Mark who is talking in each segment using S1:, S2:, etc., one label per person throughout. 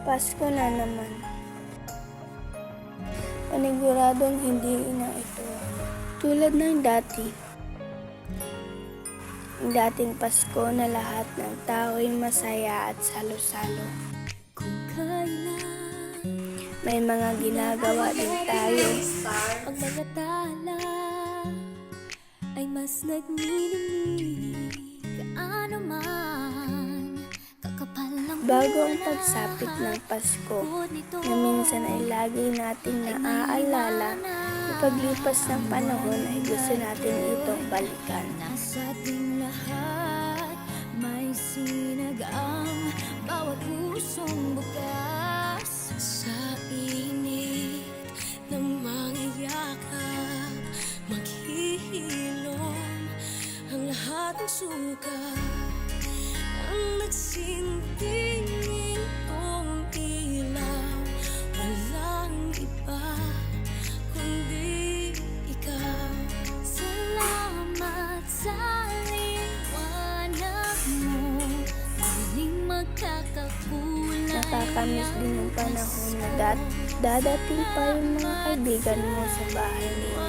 S1: Pasko na naman. Paniguradong hindi na ito. Tulad ng dati. Ang dating Pasko na lahat ng tao ay masaya at salo-salo. May mga ginagawa din tayo.
S2: Ang mga tala ay mas nagniningning kaano man kakapal ng
S1: Bago ang pagsapit ng Pasko, na minsan ay lagi nating naaalala, sa paglipas ng panahon ay gusto natin itong balikan.
S2: Nasa ating lahat may sinagang bawat pusong bukas sa init ng mga yakap maghihilom ang lahat ng suka ang nagsinting itong ilaw walang iba kundi ikaw. Salamat sa liwanag mo muling magkakakulay.
S1: Nakakamiss din yung panahon na dadating pa yung mga kaibigan mo sa bahay ninyo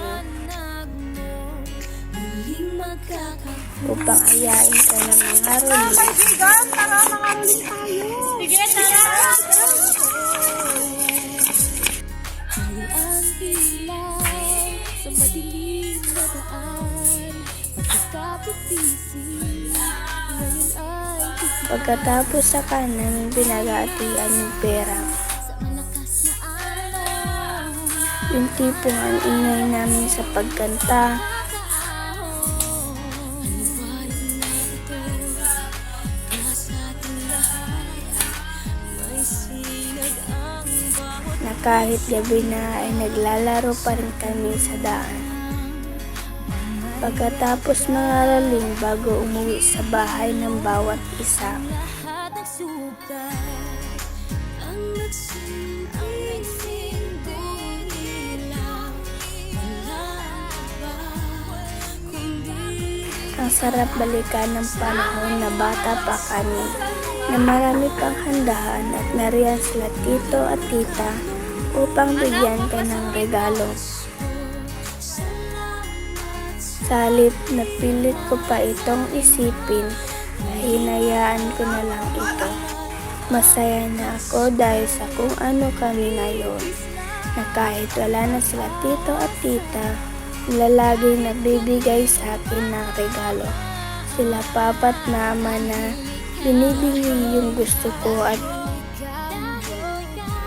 S1: upang ayain ka ng mga rolling.
S3: Kaibigan, tara, mga rolling tayo. Sige, tara.
S2: Ang ilaw sa madilim na daan pagkakapipising ngayon ay
S1: Pagkatapos sa kanan, pinag-aatian yung pera.
S2: sa malakas na araw
S1: Yung tipong ang ingay namin sa pagkanta. Na kahit gabi na ay naglalaro pa rin kami sa daan. Pagkatapos mga laling bago umuwi sa bahay ng bawat isa.
S2: lahat ng sugat ang nagsinding ilaw walang iba kundi
S1: Ang sarap balikan ng panahon na bata pa kami, na marami pang handahan at nariyan sila tito at tita upang bigyan ka ng regalo. Sa halip na pilit ko pa itong isipin, hinayaan ko na lang ito. Masaya na ako dahil sa kung ano kami ngayon, na kahit wala na sila tito at tita, sila laging nagbibigay sa akin ng regalo. Sila papat mama na binibigay yung gusto ko at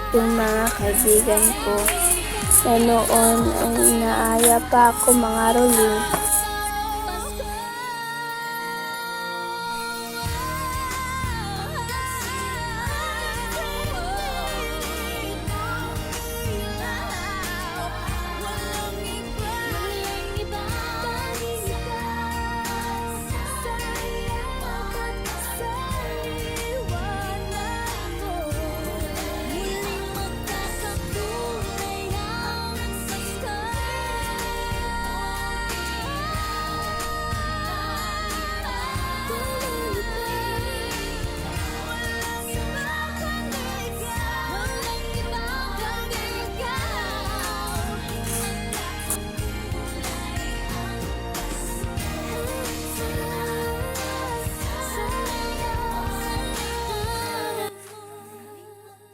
S1: yung mga kaibigan ko. Na noon ay inaaya pa ako mga rolling.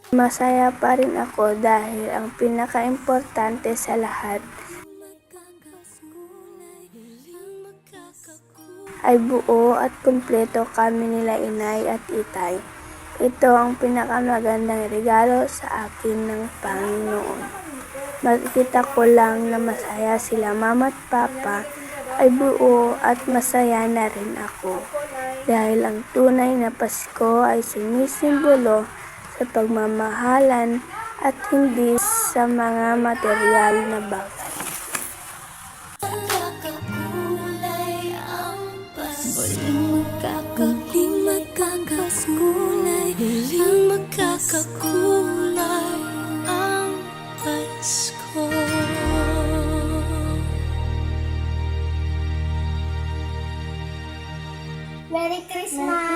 S1: Masaya pa rin ako dahil ang pinaka-importante sa lahat ay buo at kumpleto kami nila inay at itay. Ito ang pinakamagandang regalo sa akin ng Panginoon. Makikita ko lang na masaya sila mama at papa ay buo at masaya na rin ako. Dahil ang tunay na Pasko ay sinisimbolo sa pagmamahalan at hindi sa mga material na bagay.
S2: magkakakulay ang Pasko muling magkakakulay muling magkakakulay ang Pasko.
S3: Merry Christmas!